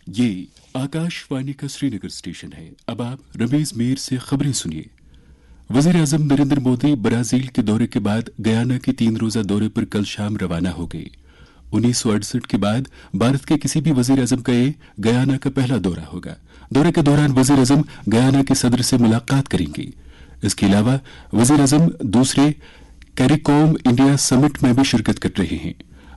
ये आकाशवाणी का श्रीनगर स्टेशन है। अब आप रमीज मीर से खबरें सुनिए। वजीर आजम नरेंद्र मोदी ब्राजील के दौरे के बाद गयाना के 3 रोजा दौरे पर कल शाम रवाना हो गए। 1968 के बाद भारत के किसी भी वजीर आजम का ये गयाना का पहला दौरा होगा। दौरे के दौरान वजीर आजम गयाना के सदर से मुलाकात करेंगे। इसके अलावा वजीर आजम दूसरे कैरिकॉम इंडिया समिट में भी शिरकत कर रहे हैं।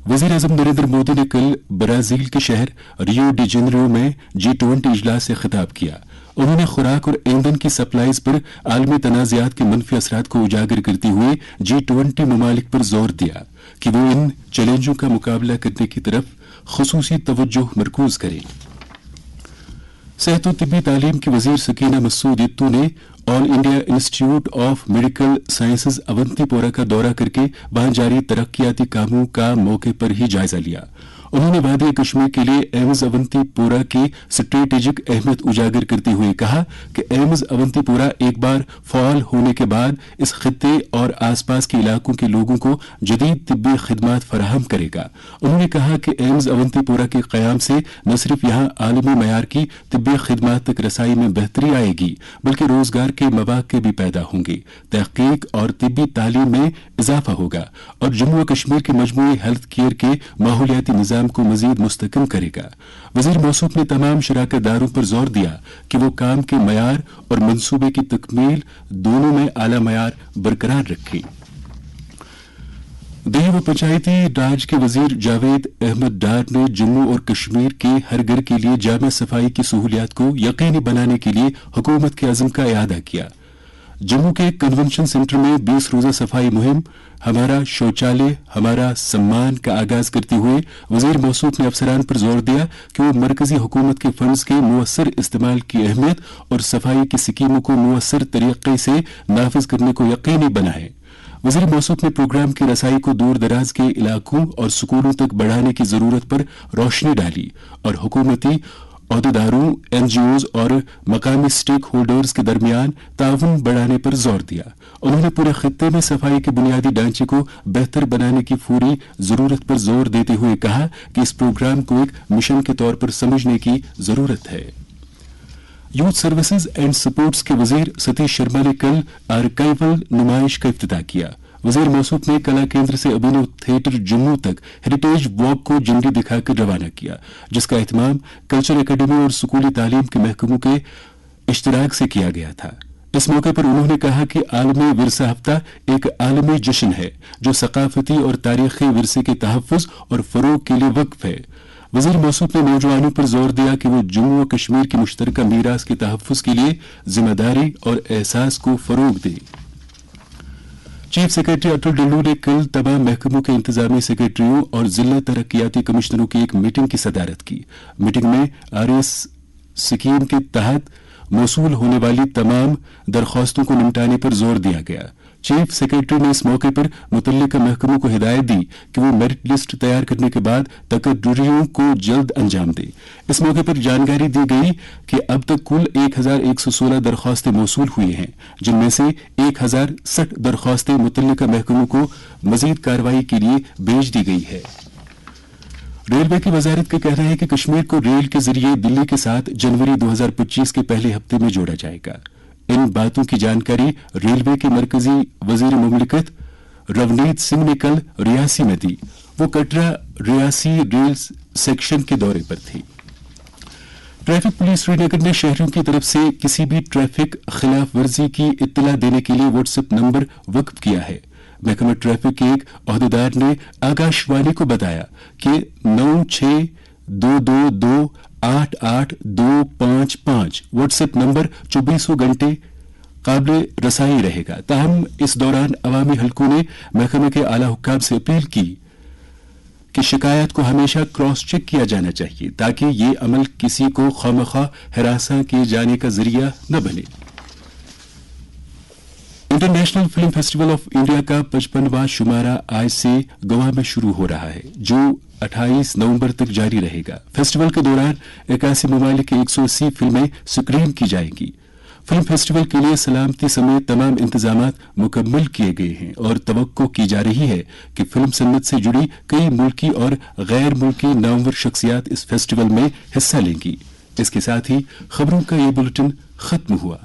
वजीर आजम नरेंद्र मोदी ने कल ब्राजील के शहर रियो डी जेनेरो में G20 इजलास से खिताब किया। उन्होंने खुराक और ईंधन की सप्लाईज पर आलमी तनाज़ात के मनफी असरात को उजागर करते हुए G20 ममालिक पर जोर दिया कि वो इन चैलेंजों का मुकाबला करने की तरफ खुसूसी तवज्जो मरकूज करें। सेहत और तिब्बी तालीम की वजीर सकीना मसूद इत्तू ने all India institute of medical sciences Awantipora का दौरा करके वहां जारी तरक्याती कामों का मौके पर ही जायजा लिया। उन्होंने वादी कश्मीर के लिए एम्स अवंतीपोरा की स्ट्रेटेजिक अहमियत उजागर करते हुए कहा कि एम्स अवंतीपोरा एक बार फआल होने के बाद इस खित्ते और आसपास के इलाकों के लोगों को जदीद तिब्बी खिदमात फराहम करेगा। उन्होंने कहा कि एम्स अवंतीपोरा के कयाम से न सिर्फ यहाँ आलमी मयार की तिब्बी खिदमात तक रसाई में बेहतरी आएगी बल्कि रोजगार के मौके भी पैदा होंगे, तहकीक और तिब्बी तालीम में इजाफा होगा और जम्मू और कश्मीर के मजमूई हेल्थ केयर के माहौलियाती निजाम को मजीद मुस्तकम करेगा। वजीर मौसूफ ने तमाम शराकतदारों पर जोर दिया कि वो काम के मयार और मंसूबे की तकमील दोनों में आला मयार बरकरार रखें। देही व पंचायती राज के वजीर जावेद अहमद डार ने जम्मू और कश्मीर के हर घर के लिए जामे सफाई की सहूलियात को यकीनी बनाने के लिए हुकूमत के अज़्म का इआदा किया। जम्मू के कन्वेंशन सेंटर में 20 रोजा सफाई मुहिम हमारा शौचालय हमारा सम्मान का आगाज करते हुए वजीर मौसूफ ने अफसरान पर जोर दिया कि वो मरकजी हुकूमत के फंड्स के मुअस्सर इस्तेमाल की अहमियत और सफाई की स्कीमों को मुअस्सर तरीके से नाफिज करने को यकीनी बनाए। वजीर मौसूफ ने प्रोग्राम की रसाई को दूर दराज के इलाकों और स्कूलों तक बढ़ाने की जरूरत पर रोशनी डाली और हुकूमती अहदेदारों, NGOs और मकामी स्टेक होल्डर्स के दरमियान ताउन बढ़ाने पर जोर दिया। उन्होंने पूरे खित्ते में सफाई के बुनियादी ढांचे को बेहतर बनाने की पूरी जरूरत पर जोर देते हुए कहा कि इस प्रोग्राम को एक मिशन के तौर पर समझने की जरूरत है। यूथ सर्विसेज एंड सपोर्ट्स के वजीर सतीश शर्मा ने कल आर्काइवल नुमाइश का इफ्तिताह किया। वजीर मौसूफ ने कला केंद्र से अभिनव थिएटर जम्मू तक हेरिटेज वॉक को झंडी दिखाकर रवाना किया, जिसका एहतमाम कल्चर एकेडमी और स्कूली तालीम के महकमों के इश्तराक से किया गया था। इस मौके पर उन्होंने कहा कि आलमी विरसा हफ्ता एक आलमी जश्न है जो सकाफती और तारीखी विरसे के तहफ़्फ़ुज़ और फरोग के लिए वक्फ है। वजीर मौसूफ ने नौजवानों पर जोर दिया कि वो जम्मू और कश्मीर की मुश्तरका मीरास के तहफ़्फ़ुज़ के लिए जिम्मेदारी और एहसास को फरोग दें। चीफ सेक्रेटरी अटल डल्लू ने कल तमाम महकमों के इंतजामी सेक्रेटरियों और जिला तरक्याती कमिश्नरों की एक मीटिंग की सदारत की। मीटिंग में RS स्कीम के तहत मौसूल होने वाली तमाम दरख्वास्तों को निपटाने पर जोर दिया गया। चीफ सेक्रेटरी ने इस मौके पर मुतल्लिका महकमों को हिदायत दी कि वो मेरिट लिस्ट तैयार करने के बाद तकर्रुरियों को जल्द अंजाम दे। इस मौके पर जानकारी दी गई कि अब तक कुल 1116 दरख्वास्तें मौसूल हुई हैं, जिनमें से 1060 दरख्वास्तें मुतल्लिका महकमों को मजीद कार्रवाई के लिए भेज दी गई है। रेलवे की वजारत का कहना है कि कश्मीर को रेल के जरिए दिल्ली के साथ जनवरी 2025 के पहले हफ्ते में जोड़ा जाएगा। इन बातों की जानकारी रेलवे के मरकजी वजीर मुमलिकत रवनीत सिंह ने कल रियासी में दी। वो कटरा रियासी रेल सेक्शन के दौरे पर थी। ट्रैफिक पुलिस श्रीनगर ने शहरियों की तरफ से किसी भी ट्रैफिक खिलाफ वर्जी की इत्तला देने के लिए व्हाट्सएप नंबर वक्फ किया है। महकमा ट्रैफिक के एक अहदेदार ने आकाशवाणी को बताया कि 9622288255 व्हाट्सएप नंबर 24 घंटे काबिल रसाई रहेगा। ताहम इस दौरान अवामी हलकों ने महकमे के आला हुक्काम से अपील की कि शिकायत को हमेशा क्रॉस चेक किया जाना चाहिए ताकि ये अमल किसी को खामखा हिरासा किए जाने का जरिया न बने। International film festival of India का 55वां शुमारा आज से गोवा में शुरू हो रहा है, जो 28 नवंबर तक जारी रहेगा। फेस्टिवल के दौरान 81 ममालिक की 180 फिल्में स्क्रीन की जाएंगी। फिल्म फेस्टिवल के लिए सलामती समेत तमाम इंतजामात मुकम्मल किए गए हैं और तवक्को की जा रही है कि फिल्म सन्नत से जुड़ी कई मुल्की और गैर मुल्की नामवर शख्सियात इस फेस्टिवल में हिस्सा लेंगी। इसके साथ ही खबरों का ये बुलेटिन खत्म हुआ।